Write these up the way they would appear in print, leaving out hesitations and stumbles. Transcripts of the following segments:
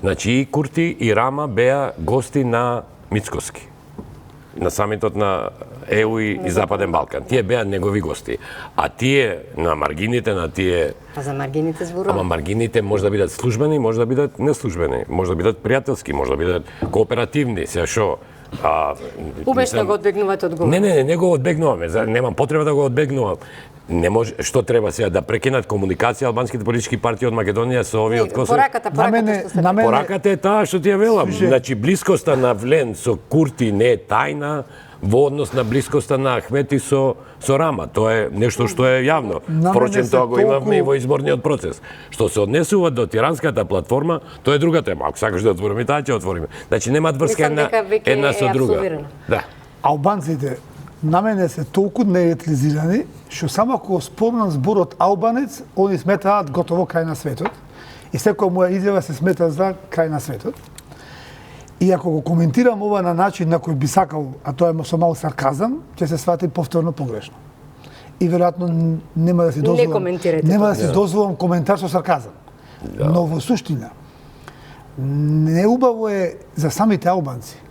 Значи и Курти и Рама беа гости на Мицкоски, на самитот на ЕУ и Западен Балкан. Тие беа негови гости. А тие на маргините на тие... А за маргините зборувам. Ама маргините може да бидат службени, може да бидат неслужбени, може да бидат пријателски, може да бидат кооперативни, се што... Умешно го одбегнувате одговор. Не го одбегнуваме, немам потреба да го одбегнувам. Не може, што треба сега да прекинат комуникација албанските политички партии од Македонија со овие од Косово? Пораката е таа што ти ја велам. Значи блискоста на Влен со Курти не е тајна во однос на блискоста на Ахмети со Рама. Тоа е нешто што е јавно. Впрочем, тоа го имавме и во изборниот процес. Што се однесува до тиранската платформа, тоа е друга тема. Ако сакаш да отвориме, таа ќе отвориме. Значи немаат врска една со друга. Да. Албанците на мене се толку неетлизирани, што само ако спомнам зборот албанец, они сметаат готово крај на светот. И секоја моја изјава се смета за крај на светот. И ако го коментирам ова на начин на кој би сакал, а тоа е со мал сарказам, ќе се свати повторно погрешно. И веројатно нема да се дозволам коментар со сарказам. Но во суштина, неубаво е за самите албанци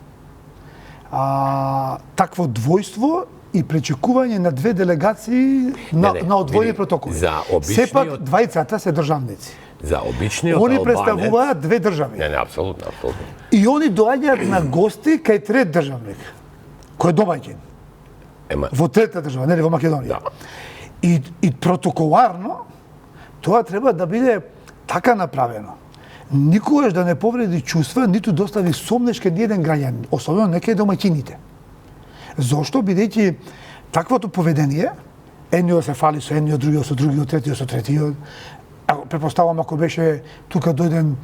такво двојство и пречекување на две делегации на одвоени протоколи. Сепак двајцата се државници. За обичниот они албанец... представуваат две држави. Не, апсолутно. И они доаѓаат на гости кај трет државник, кој е домаќин. Во трета држава, нели во Македонија. Да. И протоколарно тоа треба да биде така направено. Никогаш да не повреди чувства, ниту достави сомнеш кај ниеден граѓанин, особено не кај домаќините. Зошто? Бидејќи таквото поведение, едниот се фали со едниот, другиот со другиот, третиот со третиот. Претпоставам ако беше тука дојден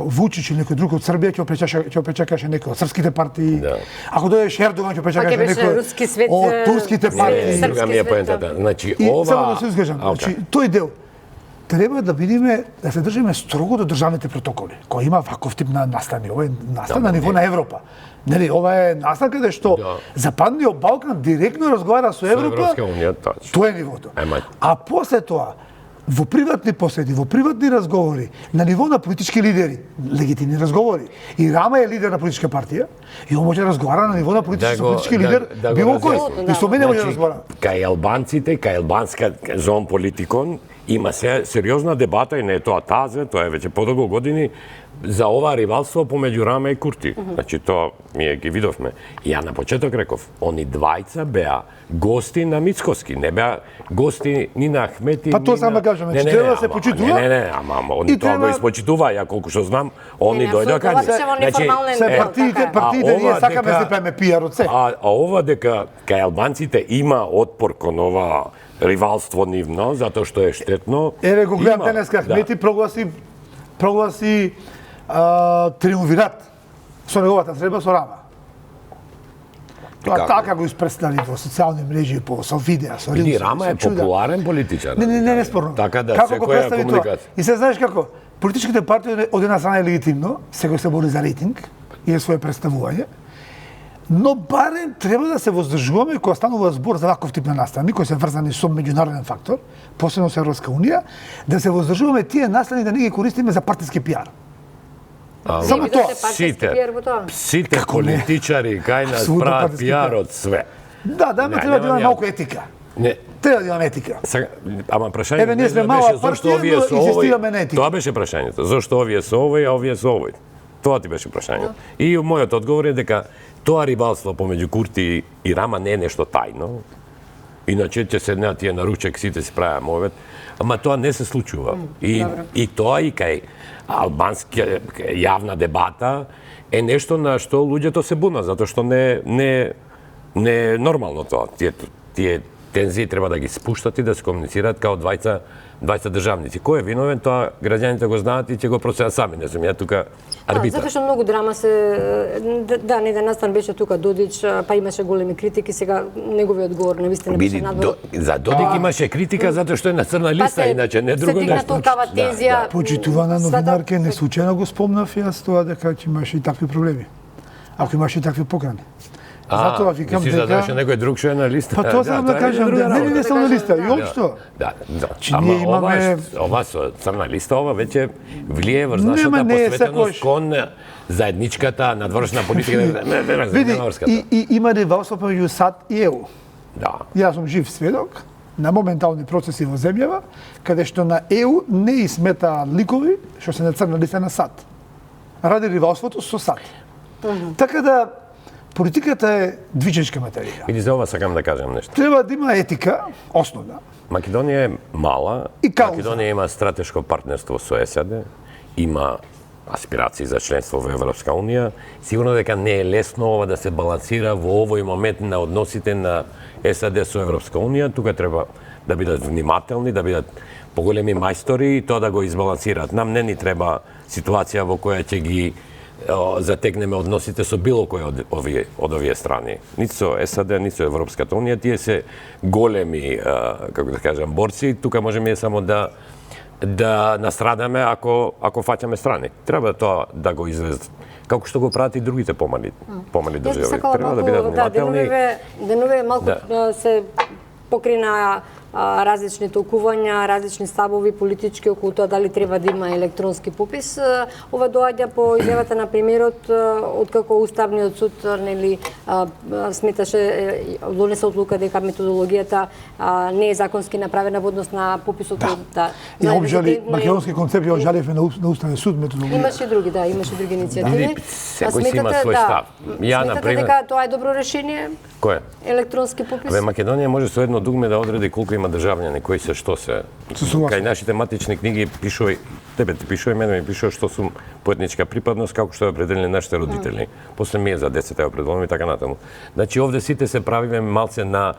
Вучич или некој друг од Србија, ќе опречакаше некој од српските партии. Да. Ако дојдеше Ердоган, ќе опречакаше некој од турските партии. Друга ми е поентата. Значи ова... Само да се изгажам. Значи тој дел треба да бидеме, да се држиме строго до државните протоколи. Кој има ваков тип на настани, ова е настан на ниво на Европа. Нели, ова е настан каде што Западниот Балкан директно разговара со Европа. Тоа е нивото. А после тоа, во приватни посети, во приватни разговори, на ниво на политички лидери, легитимни разговори. И Рама е лидер на политичка партија, и он може да разговара на ниво на политички лидер, било кој. И со мене може да разговара. Кај албанците, кај албанска зон политикон, има се сериозна дебата и не е тоа тазе, тоа е веќе подолго години, за ова ривалство помеѓу Рама и Курти. Значи, тоа ние ги видовме. И ја на почеток реков, они двајца беа гости на Мицкоски, не беа гости ни на Ахмети, па тоа само кажаме, че треба да се почитува. Ама они тоа го испочитува, ја колку што знам, они дојдоа кај нас. Се партиите ние сакаме да правиме пиар од се. А ова дека кај албанците има отпор кон ова ривалство нивно, затоа што е штетно. Еве го гледам денеска, Ахмети прогласи триумвират со неговата средба со Рама. Тоа така го испредстави во социјални мрежи, со видеа, со рилси. Рама е популарен политичар. Не спорно. Така да секоја комуникација. И се знаеш како, политичките партии од една страна е легитимно, секој се бори за рейтинг и свое представување, но барем треба да се воздржуваме кога станува збор за ваков тип на настани, кои се врзани со меѓународен фактор, посебно со Европска унија, да се воздржуваме тие настани да не ги користиме за партиски пиар. Само тоа. Сите политичари кај нас прават пиар од све. Да, треба да има малку етика. Треба да имаме етика. Ама прашањето ние сме мала партија, но инсистираме на етика. Тоа беше прашањето. Зошто овие со овој, а овие со овој? Тоа ти беше прашањето. И мојот одговор е дека тоа рибалство помеѓу Курти и Рама не е нешто тајно. Иначе ќе седнеат тие на ручек, сите си правиме мовет. Ама тоа не се случува. И тоа и кај албанска јавна дебата е нешто на што луѓето се бунат, затоа што не е нормално тоа. Тие тензии треба да ги спуштат и да се комуницираат као двајца државници. Кој е виновен, тоа граѓаните го знаат и ќе го процедат сами, не сум ја тука арбитар. Затоа што многу драма се неден настан беше тука Додич, па имаше големи критики, сега неговиот одговор навистина беше надвор. За Додик имаше критика затоа што е на црна листа, иначе не друго нешто. Се дигна толкава тензија. Почитувана новинарка, не случајно го спомнав јас тоа дека имаше и такви проблеми. Ако имаше и такви покани. Затоа викам мислиш да дојде некој друг што е на листа? Па тоа сакам да кажам, не само на листа, и општо. Да. Ние имаме ова со црна листа, ова веќе влие врз нашата посветеност кон заедничката надворешна политика. Види, и има ривалство меѓу САД и ЕУ. Да. Јас сум жив сведок на моментални процеси во земјава, каде што на ЕУ не измета ликови што се на црна листа на САД. Ради ривалството со САД. Така да политиката е движечка материја. Види, за ова сакам да кажам нешто. Треба да има етика, основна. Македонија е мала, И кауза. Македонија има стратешко партнерство со САД, има аспирации за членство во Европска Унија. Сигурно дека не е лесно ова да се балансира во овој момент на односите на САД со Европска Унија. Тука треба да бидат внимателни, да бидат поголеми мајстори и тоа да го избалансираат. Нам не ни треба ситуација во која ќе ги затегнеме односите со било кој од овие страни. Ниту со САД, ниту со Европската Унија, тие се големи, како да кажам, борци. Тука можеме само да настрадаме ако фаќаме страни. Треба тоа да го изведат, како што го прават и другите помали држави. Треба да бидат внимателни. Денове малку се покрина различни толкувања, различни ставови политички околу тоа дали треба да има електронски попис. Ова доаѓа по изјавата на премиерот откако Уставниот суд сметаше донесе одлука дека методологијата не е законски направена во однос на пописот. Ја обжали македонски концепт, ја обжаливме на Уставниот суд методологија. Имаше други, имаше други иницијативи. Секој си има свој став. Ја например, дека тоа е добро решение? Кој? Електронски попис? Македонија може со едно дугме да одреди колку има државјани, кои се, што се. Кај нашите матични книги пишува, тебе ти пишува, мене ми пишува што сум по етничка припадност, како што ја определени нашите родители. После ми е за децата ја определуваме и така натаму. Значи овде сите се правиме малце на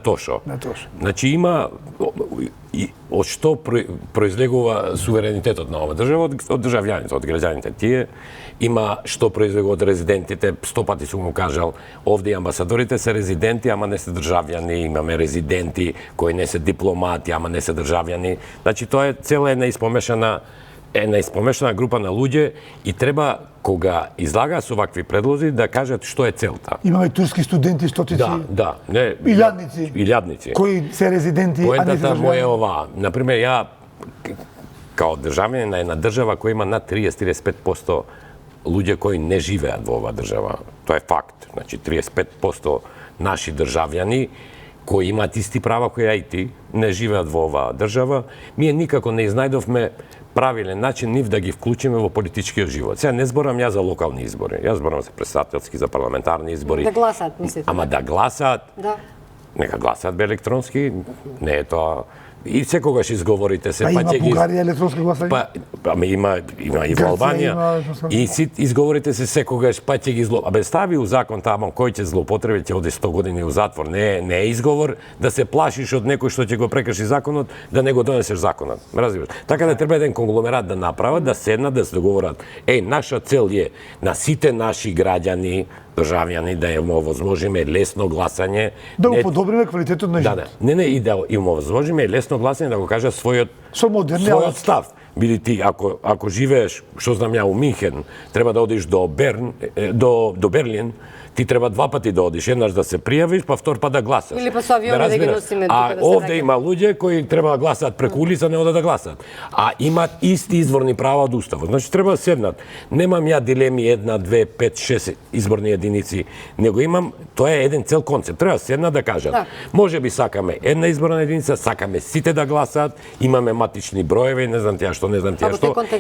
тошо. Значи има од што произлегува суверенитетот на оваа држава од државјаните, од граѓаните. Тие има што произлегува од резидентите, 100 пати сум му кажал, овде амбасадорите се резиденти, ама не се државјани, имаме резиденти кои не се дипломати, ама не се државјани. Значи тоа е цела една испомешана група на луѓе и треба кога излагаат со вакви предлози да кажат што е целта. Имаме турски студенти, стотици. Илјадници. Кои се резиденти, а не се државјани. Поентата моја е ова. Например, ја као државјанин на една држава која има над 30-35% луѓе кои не живеат во оваа држава. Тоа е факт. Значи 35% наши државјани кои имаат исти права кои и ти, не живеат во оваа држава, ние никако не изнајдовме правилен начин нив да ги вклучиме во политичкиот живот. Сега не зборам ја за локални избори, ја зборам за претставителски, за парламентарни избори. Да гласаат, мислите? Ама да гласаат, нека гласаат бе електронски, не е тоа. И секогаш изговорите се, па ќе ги... Бугарија електронско гласање? Ама има и во Албанија. И изговорите се секогаш, па ќе ги стави у закон тамо кој ќе злоупотреби, ќе оди 100 години у затвор. Не е изговор да се плашиш од некој што ќе го прекрши законот, да не го донесеш законот. Разбираш? Така да треба еден конгломерат да направат, да седнат, да се договорат. наша цел е на сите наши граѓани, државјани, да им овозможиме лесно гласање. Да го подобриме квалитетот на живот. Не, и да им овозможиме лесно гласање, да го кажа својот став. Биди ти, ако живееш, што знам ја, у Минхен, треба да одиш до Берлин, ти треба 2 пати да одиш, еднаш да се пријавиш, па втор пат да гласаш. Или па со авиони да ги носиме тука да се овде има луѓе кои треба да гласаат преку улица, не одат да гласаат. А имаат исти изворни права од уставот. Значи треба да седнат. Немам ја дилеми 1, 2, 5, 6 изборни единици, него имам, тоа е еден цел концепт. Треба да седнат да кажат. Може би сакаме една изборна единица, сакаме сите да гласаат, имаме матични броеви, не знам тие што.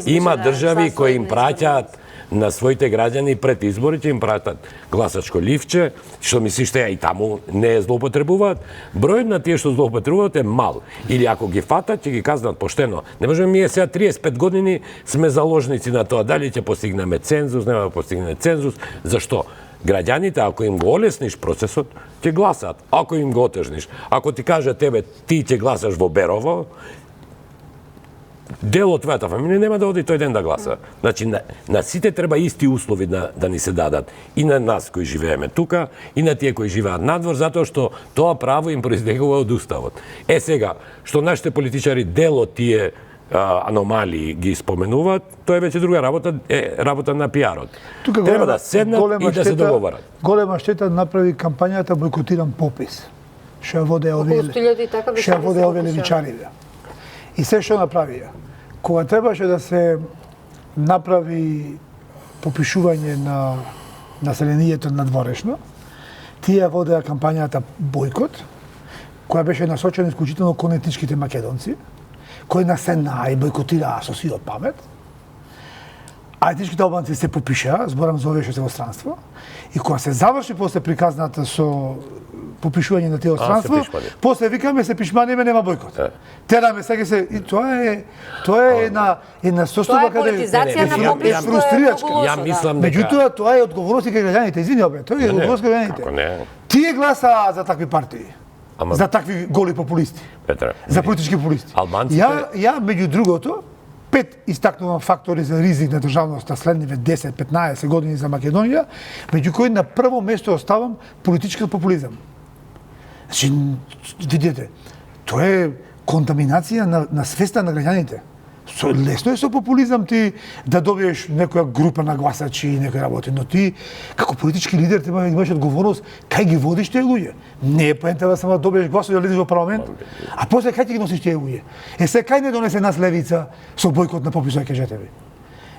Има држави кои им праќаат на своите граѓани пред изборите, им пратат гласачко ливче, што ми се што и таму не злоупотребуваат. Бројот на тие што злоупотребуваат е мал. Или ако ги фатат, ќе ги казнат поштено. Не можеме ние сега 35 години сме заложници на тоа дали ќе постигнеме цензус, нема да постигнеме цензус. Зашто? Граѓаните, ако им го олесниш процесот, ќе гласаат. Ако им го отежниш, ако ти кажа тебе ти ќе гласаш во Берово, дел од твојата фамилија нема да оди тој ден да гласа. Значи, на сите треба исти услови да ни се дадат. И на нас кои живееме тука, и на тие кои живеат надвор, затоа што тоа право им произлегува од уставот. Сега, што нашите политичари дел од тие аномалии ги споменуваат, тоа е веќе друга работа, работа на пиарот. Тука треба да седнат и да се договорат. Голема штета направи кампањата Бойкотиран попис. Што воде овие левичари. И се што направија. Кога требаше да се направи попишување на населението надворешно, тие водеа кампањата Бойкот, која беше насочена исклучително кон етничките македонци, кои на се и бойкотираа со сила памет. А етничките албанци се попишаа, зборам за овие што се во странство, и кога се заврши после приказната со попишување на тие странство, после викаме се пишманиме, нема бойкот. Тераме сега се и тоа е една состојба каде политизација на попис фрустрирачка. Ја мислам дека Меѓутоа тоа е одговорност кај граѓаните, извини обе, тоа е одговорност кај граѓаните. Тие гласаа за такви партии. За такви голи популисти. Петре, за политички популисти. Албанците... Ја меѓу другото 5 истакнувам фактори за ризик на државноста следниве 10-15 години за Македонија, меѓу кои на прво место оставам политички популизам. Значи, видите, тоа е контаминација на свеста на граѓаните. Лесно е со популизам ти да добиеш некоја група на гласачи и некои работи, но ти како политички лидер ти имаш одговорност кај ги водиш тие луѓе. Не е поентава само да добиеш гласови да лезеш во парламент, а после кај ти ги носиш тие луѓе. Се кај не донесе нас левица со бойкот на пописот, кажете ви.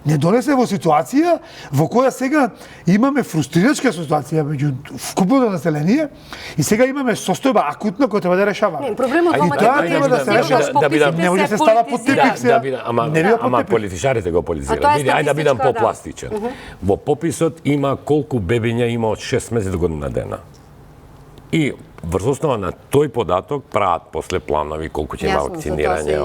Не донесе во ситуација во која сега имаме фрустрирачка ситуација меѓу вкупното население и сега имаме состојба акутна која треба да решаваме. Проблемот во Македонија да се реша, не може да се става под тепик сега. Ама политичарите го политизираат. Види, ајде да бидам попластичен. Во пописот има колку бебиња има од 6 месеци до година дена. И врз основа на тој податок прават после планови колку ќе има вакцинирање,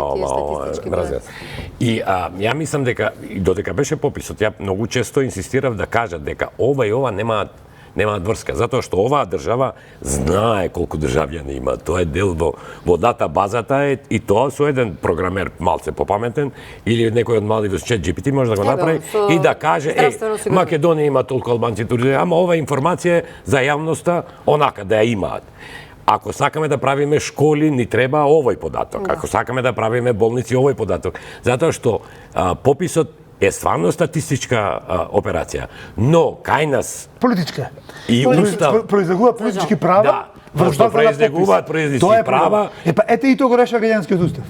И ја мислам дека додека беше пописот, ја многу често инсистирав да кажат дека ова и ова немаат врска, затоа што оваа држава знае колку државјани има. Тоа е дел во дата базата и тоа со еден програмер малце попаметен или некој од малите со ChatGPT може да го направи и да каже Македонија има толку албанци туристи, ама ова информација е за јавноста онака да ја имаат. Ако сакаме да правиме школи, ни треба овој податок. Ако сакаме да правиме болници, овој податок. Затоа што пописот е стварно статистичка операција, но кај нас политичка и устав произлегува политички права, што произлегуваат политички права. Ете и тоа го решава граѓанскиот устав.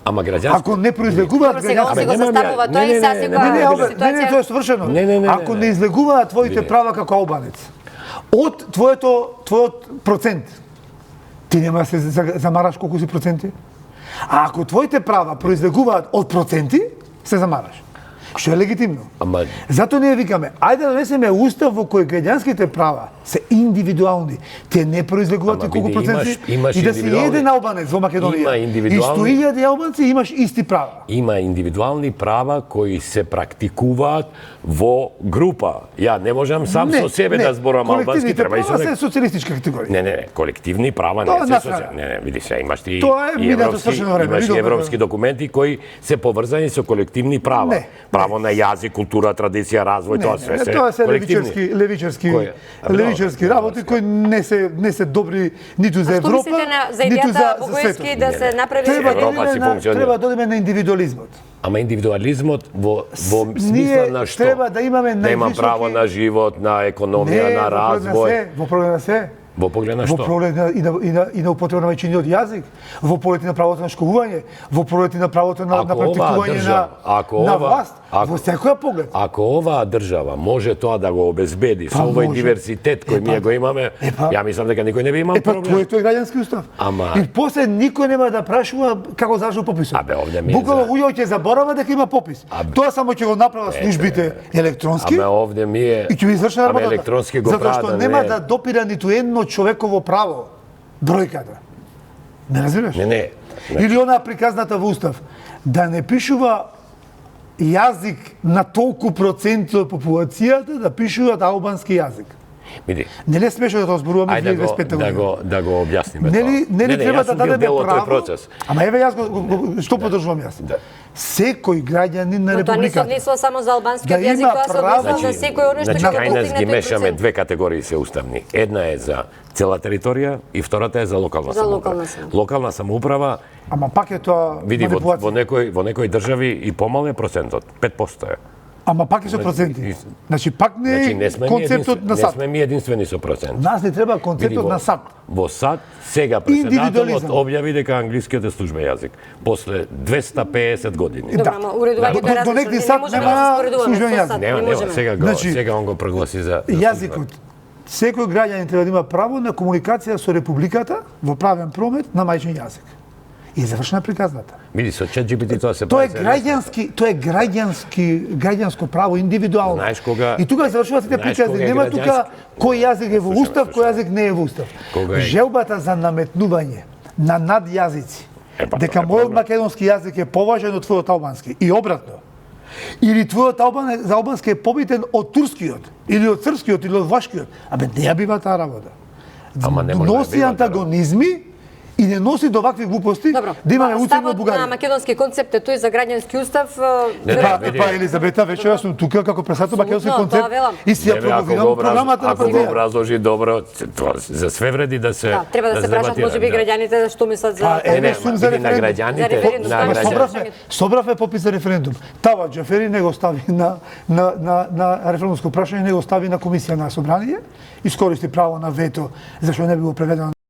Ама граѓански ако не произлегуваат граѓански не, тоа е совршено. Ако не излегуваат твоите права како албанец, од твојот процент, ти нема да се замараш колку си проценти. А ако твоите права произлегуваат од проценти, се замараш. Што е легитимно. Затоа ние викаме, ајде да донесеме устав во кој граѓанските права се индивидуални. Те не произлегуваат колку проценти и да си еден албанец во Македонија. И 100.000 албанци имаш исти права. Има индивидуални права кои се практикуваат во група. Ја не можам сам со себе да зборам албански, треба и со се социјалистичка категорија. Не, колективни права не се социјални. Не, види се, имаш ти европски документи кои се поврзани со колективни права. Право на јазик, култура, традиција, развој, тоа се левичарски работи кои не се добри ниту за Европа, ниту за светот. Да се направи треба да одиме на индивидуализмот. Ама индивидуализмот во смисла на што? Треба да имаме да има право на живот, на економија, на развој. Во поглед на се. Во поглед на што? Во поглед и на употреба на мајчиниот јазик, во поглед на правото на школување, во поглед на правото на практикување на власт, во секоја поглед. Ако оваа држава може тоа да го обезбеди со овој диверзитет кој ние го имаме, ја мислам дека никој не би имал проблем. Тоа е граѓански устав. И после никој нема да прашува како завршил пописот. Буквално луѓето ќе заборава дека има попис. Тоа само ќе го направат службите електронски. Овде ми е. И ќе ви изврши работата. Електронски го прават. Затоа што нема да допира ниту едно човеково право бројката. Не разбираш? Не. Или она приказната во устав да не пишува јазик на толку проценти од популацијата, да пишуваат албански јазик. Види. Не е смешно да тоа зборуваме Ајде 2025 година. да го објасниме Нели треба да дадеме право? Процес. Ама еве јас што поддржувам јас. Да. Секој граѓанин на Но тоа не се републиката однесува само за албанскиот да јазик, има тоа се право- однесува за секој оно што ќе Значи, го кај нас ги постигне тој мешаме процент. две категории се уставни. Една е за цела територија и втората е за локална За самоуправа. локална самоуправа. Локална самоуправа, Ама пак е тоа види, во манипулација. некои држави и помал е процентот, 5% е. Ама пак е со проценти. Значи пак не Значи, е не сме концептот на не САД. сме ми единствени со процент. Нас не треба Види, концептот на САД. Во САД сега председателот Индивидуализам. објави дека англискиот е службен јазик после 250 години. Добро, ама уредувањето е До различно. некој Не сад можеме нема да се споредуваме службен со јазик. САД. Нема, Не можеме. Значи, сега он го прогласи за Јазикот. Секој граѓанин треба да има право на комуникација со републиката во правен промет на мајчин јазик. И е завршена приказната. Види, со ChatGPT тоа се Тоа е прави. граѓанско право, индивидуално. Знаеш кога- И тука завршуваат сите знаеш приказни. кога е Нема тука граѓански- кој јазик е во устав, кој јазик не е во устав. Кога е- Желбата за наметнување на надјазици, Па, дека тоа е мојот проблем. македонски јазик е поважен од твојот албански и обратно. Или твојот за албански е побитен од турскиот, или од српскиот, или од влашкиот. Абе, не ја бива таа работа. Ама не може да Носи бива таа антагонизми и не носи до вакви глупости Добро, да имаме уцеп во ставот на Бугарија. македонски концепт е тој за граѓански устав. Не, Па, види. па Елизабета, вече јас сум тука како председател македонски Апсолутно, концепт тоа велам. и си ја Еве, ако промовирам го програмата на ако го партија. образложи добро, тоа за све вреди да се Да, треба да се прашат дебатира, можеби да. граѓаните што мислат за А, Не, не, сум за види, на референдум. граѓаните, За референдум, на ама Ама граѓаните. собравме попис за референдум. Тава Џафери не го стави на референдумско прашање, не го стави на комисија на собрание, искористи право на вето зашто не било преведено